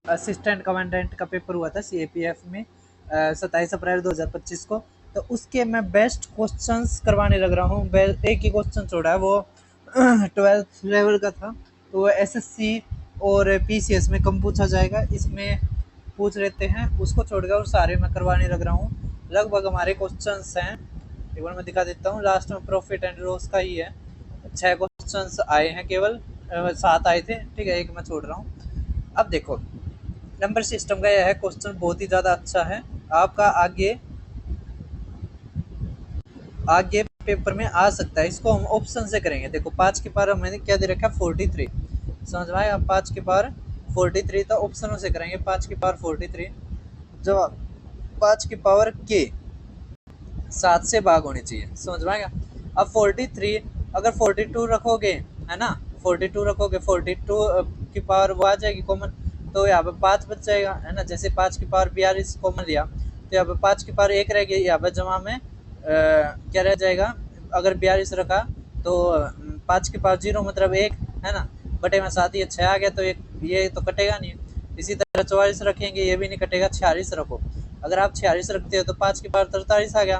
Assistant commandant का paper हुआ था CAPF में 27 अप्रैल 2025 को। तो उसके मैं बेस्ट क्वेश्चंस करवाने लग रहा हूँ। एक ही क्वेश्चन छोड़ा है, वो 12th लेवल का था, तो वो SSC और PCS में कम पूछा जाएगा, इसमें पूछ लेते हैं। उसको छोड़कर और सारे मैं करवाने लग रहा हूँ। लगभग हमारे क्वेश्चंस हैं, एक बार मैं दिखा देता हूँ। लास्ट में प्रॉफिट एंड लॉस का ही है, 6 क्वेश्चंस आए हैं केवल, 7 आए थे, ठीक है, एक मैं छोड़ रहा हूँ। अब देखो, नंबर सिस्टम का यह है क्वेश्चन, बहुत ही ज़्यादा अच्छा है आपका, आगे पेपर में आ सकता है। इसको हम ऑप्शन से करेंगे। देखो 5 की पावर मैंने क्या दे रखा है, 43, समझ में आए आप? 5 की पावर 43, तो ऑप्शनों से करेंगे। 5 की पावर 43, जवाब 5 की पावर के 7 से भाग होनी चाहिए, समझ में आएगा? अब 43 अगर 42 रखोगे, है ना, 42 रखोगे, 42 की पावर वो आ जाएगी कॉमन, तो यहाँ पे 5 बच जाएगा, है ना। जैसे 5 की पावर 42 कॉमन लिया, तो यहाँ पे 5 की पावर 1 रहेगी, यहाँ पे जमा में क्या रह जाएगा, अगर 42 रखा तो 5 की पावर 0 मतलब 1, है ना, बटे में 7, ये 6 आ गया, तो ये तो कटेगा नहीं। इसी तरह 44 रखेंगे, ये भी नहीं कटेगा। 46 रखो, अगर आप 46 रखते हो तो 5 की पावर 43 आ गया,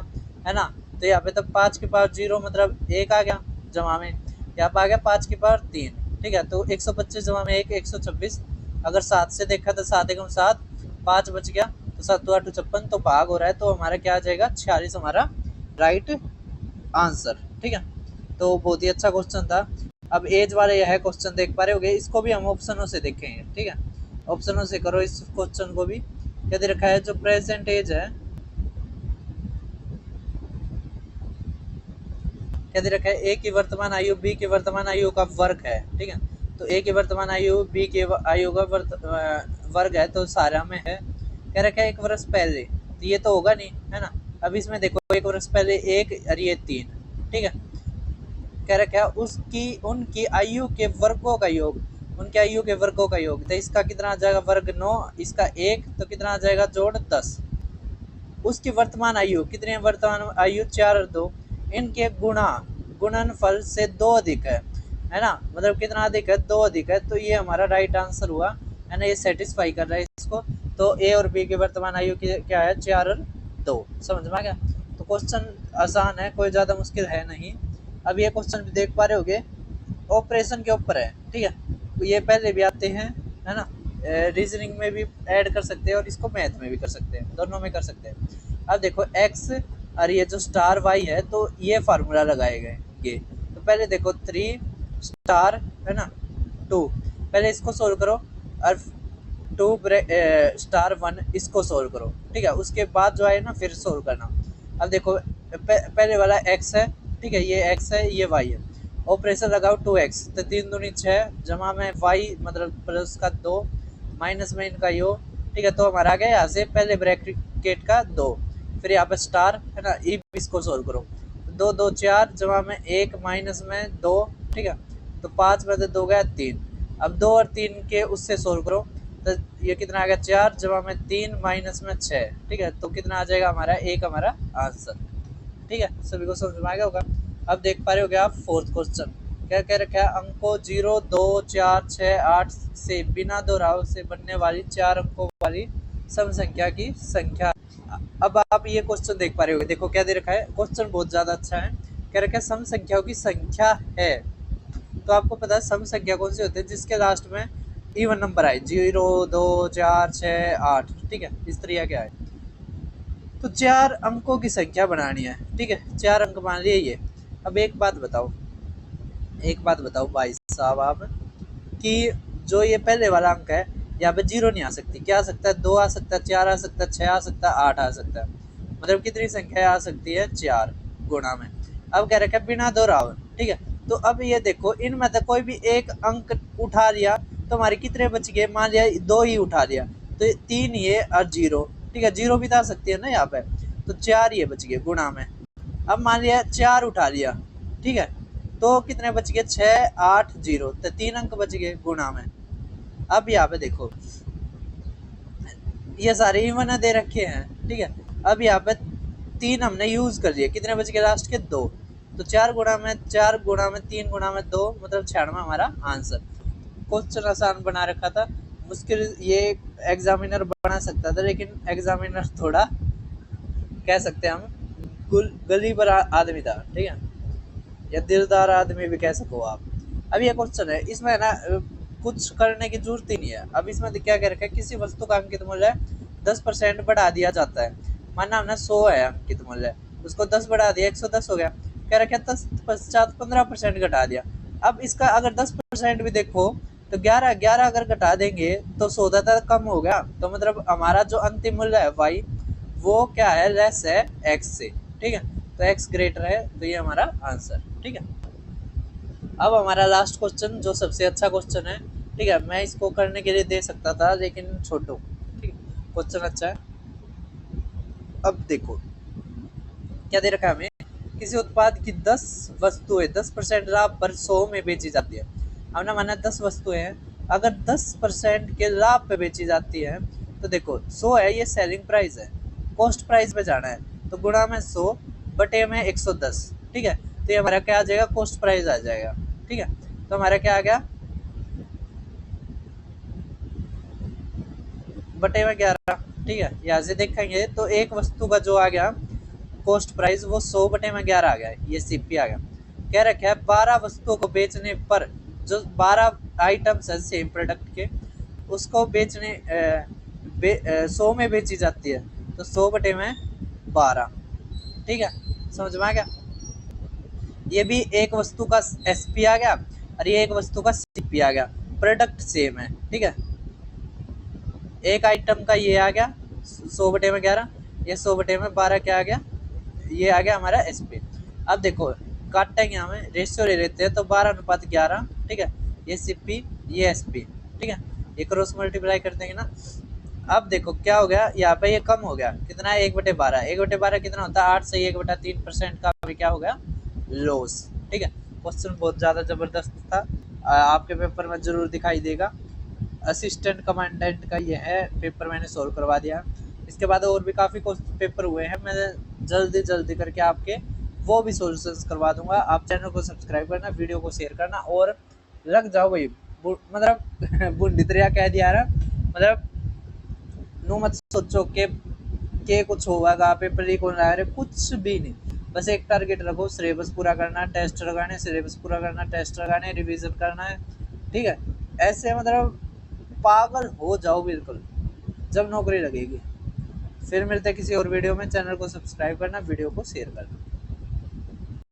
है ना। तो यहाँ पे तब 5 की पावर 0 मतलब 1 आ गया जमा में, यहाँ पे आ गया 5 की पावर 3, ठीक है। तो 125 जमा में 1, 126। अगर 7 से देखा तो 7 एकम 7, 5 बच गया, तो 7 8 56, तो भाग हो रहा है, तो हमारा क्या आ जाएगा, 46 हमारा राइट आंसर, ठीक है। तो बहुत ही अच्छा क्वेश्चन था। अब एज वाले यह क्वेश्चन देख पा रहे होगे, इसको भी हम ऑप्शनों से देखेंगे, ठीक है। ऑप्शनों से करो इस क्वेश्चन को भी। क्या दे रखा है, जो प्रेजेंट एज है, क्या दे रखा है, ए की वर्तमान आयु बी की वर्तमान आयु का वर्ग है, ठीक है। तो ए की वर्तमान आयु बी की आयु का वर्ग है, तो सारा में है। क्या रखा है, 1 वर्ष पहले, तो ये तो होगा नहीं, है ना। अब इसमें देखो 1 वर्ष पहले 1 और ये 3, ठीक है। कह रखा है उसकी उनकी आयु के वर्गों का योग, उनके आयु के वर्गों का योग, तो इसका कितना आ जाएगा, वर्ग 9, इसका 1, तो कितना आ जाएगा, जोड़ 10। उसकी वर्तमान आयु कितनी है, वर्तमान आयु 4 और 2, इनके गुणनफल से 2 अधिक है ना, मतलब कितना अधिक है, 2 अधिक है, तो ये हमारा राइट आंसर हुआ, है ना। ये सेटिस्फाई कर रहा है इसको। तो ए और बी की वर्तमान आयु क्या है, 4 और 2, समझ में आ गया। तो क्वेश्चन आसान है, कोई ज़्यादा मुश्किल है नहीं। अब ये क्वेश्चन भी देख पा रहे होगे, ऑपरेशन के ऊपर है, ठीक है। ये पहले भी आते हैं, है ना। रीजनिंग में भी ऐड कर सकते हैं और इसको मैथ में भी कर सकते हैं, दोनों में कर सकते हैं। अब देखो एक्स और ये जो स्टार वाई है, तो ये फार्मूला लगाए गए ये। तो पहले देखो 3 स्टार, है ना, 2, पहले इसको सोल्व करो, और 2 स्टार 1 इसको सोल्व करो, ठीक है। उसके बाद जो है ना फिर सोल्व करना। अब देखो पहले वाला एक्स है, ठीक है, ये एक्स है, ये वाई है। ऑपरेशन लगाओ 2x, तो 3 दूनी 6, जमा में y मतलब प्लस का 2, माइनस में इनका योग, ठीक है। तो हमारा आ गया यहाँ से पहले ब्रैकेट का 2, फिर यहाँ पे स्टार, है ना, इसको सोल्व करो, 2 2 4, जमा में 1, माइनस में 2, ठीक है। तो 5 में से 2 गया 3। अब 2 और 3 के उससे सोल्व करो, तो ये कितना आ गया, 4, जमा में 3, माइनस में 6, ठीक है। तो कितना आ जाएगा हमारा, 1 हमारा आंसर, ठीक है। सभी को समझ में आ गया होगा। अब देख पा रहे हो आप फोर्थ क्वेश्चन, क्या कह रखा है, अंकों 0 2 4 6 8 से बिना दोहराव से बनने वाली 4 अंकों वाली सम संख्या की संख्या। अब आप ये क्वेश्चन देख पा रहे होगे, देखो क्या दे रखा है, क्वेश्चन बहुत ज्यादा अच्छा है। कह रखा है सम संख्याओं की संख्या है, तो आपको पता है सम संख्या कौन सी होती है, जिसके लास्ट में इवन नंबर आए, 0 2 4 6 8, ठीक है, इस तरह क्या है। तो 4 अंकों की संख्या बनानी है, ठीक है, 4 अंक मान लिए ये। अब एक बात बताओ भाई साहब आप, कि जो ये पहले वाला अंक है, यहाँ पे 0 नहीं आ सकती, क्या आ सकता है, 2 आ सकता है, 4 आ सकता है, 6 आ सकता है, 8 आ सकता है, मतलब कितनी संख्या आ सकती है, 4 गुणा में। अब कह रखा है बिना दोहराव, ठीक है। तो अब ये देखो, इनमें से कोई भी एक अंक उठा लिया तो हमारे कितने बच गए, मान लिया 2 ही उठा लिया, तो 3 ये और 0, ठीक है, 0 भी तो आ सकती है ना यहाँ पे, तो 4 ये बच गए गुणा में। अब मान लिया 4 उठा लिया, ठीक है, तो कितने बच गए, 6 8 0, तो 3 अंक बच गए गुणा में। अब यहाँ पे देखो ये सारे इवन दे रखे हैं, ठीक है। अब यहाँ पे 3 हमने यूज कर लिए, कितने बच गए लास्ट के 2, तो 4 गुणा में 4 गुणा में 3 गुणा में 2, मतलब 96 हमारा आंसर। क्वेश्चन आसान बना रखा था, मुश्किल ये एग्जामिनर बना सकता था, लेकिन एग्जामिनर थोड़ा कह सकते हैं हम गली पर आदमी था, ठीक है, या दिलदार आदमी भी कह सको आप। अब ये क्वेश्चन है, इसमें है ना कुछ करने की जरूरत ही नहीं है। अब इसमें क्या कह रखा है, किसी वस्तु का अंकित मूल्य 10% बढ़ा दिया जाता है। माना हमने 100 है अंकित मूल्य, उसको 10 बढ़ा दिया, 110 हो गया। कह रखा है 10 पश्चात 15% घटा दिया। अब इसका अगर 10% भी देखो तो 11 अगर घटा देंगे तो 14 कम हो गया। तो मतलब हमारा जो अंतिम मूल्य है y वो क्या है, लेस है x से, ठीक है। तो x ग्रेटर है, तो ये हमारा आंसर, ठीक है। अब हमारा लास्ट क्वेश्चन जो सबसे अच्छा क्वेश्चन है, ठीक है, मैं इसको करने के लिए दे सकता था लेकिन छोड़ो, ठीक है, क्वेश्चन अच्छा है। अब देखो क्या दे रखा है हमें, किसी उत्पाद की 10 वस्तुएं 10% लाभ पर 100 में बेची जाती है। हमने माना 10 वस्तुएं हैं, अगर 10% के लाभ पे बेची जाती है तो देखो 100 है, ये सेलिंग प्राइस है, कॉस्ट प्राइस पे जाना है, तो गुणा में 100 बटे में 110, ठीक है। तो ये हमारा क्या आ जाएगा, कॉस्ट प्राइस आ जाएगा, ठीक है। तो हमारा क्या आ गया, बटे में 11, ठीक है। यहाँ से देखेंगे तो एक वस्तु का जो आ गया कॉस्ट प्राइस वो 100 बटे में 11 आ गया, ये सीपी आ गया। कह रखा है 12 वस्तुओं को बेचने पर जो 12 आइटम्स है सेम प्रोडक्ट के, उसको बेचने 100 में बेची जाती है, तो 100 बटे में 12, ठीक है। समझ में आ गया। ये भी एक वस्तु का एसपी आ गया और ये एक वस्तु का सीपी आ गया, प्रोडक्ट सेम है, ठीक है। एक आइटम का ये आ गया 100 बटे में 11, ये 100 बटे में 12 क्या आ गया, ये आ गया हमारा एसपी। अब देखो काटेंगे हमें, रेशियो ले लेते हैं, तो 12:11, ठीक है, ये सीपी ये एसपी, ठीक है, ये क्रॉस मल्टीप्लाई कर देंगे ना। अब देखो क्या हो गया, यहाँ पे ये कम हो गया, कितना है, 1/12, 1/12 कितना होता है 8 से 1/3% का भी क्या हो गया, लॉस, ठीक है। क्वेश्चन बहुत ज़्यादा ज़बरदस्त था, आपके पेपर में जरूर दिखाई देगा। असिस्टेंट कमांडेंट का ये है पेपर, मैंने सोल्व करवा दिया। इसके बाद और भी काफ़ी पेपर हुए हैं, मैं जल्दी करके आपके वो भी सॉल्यूशंस करवा दूंगा। आप चैनल को सब्सक्राइब करना, वीडियो को शेयर करना और लग जाओ भाई, मतलब बुंडित्रिया कह दिया ना, मतलब नो मत सोचो के कुछ होगा, पेपर लीक होने लगा, कुछ भी नहीं। बस एक टारगेट रखो, सिलेबस पूरा करना, टेस्ट लगाने, सिलेबस पूरा करना, टेस्ट लगाने, रिवीजन करना है, ठीक है। ऐसे मतलब पागल हो जाओ बिल्कुल, जब नौकरी लगेगी। फिर मिलते हैं किसी और वीडियो में, चैनल को सब्सक्राइब करना, वीडियो को शेयर करना।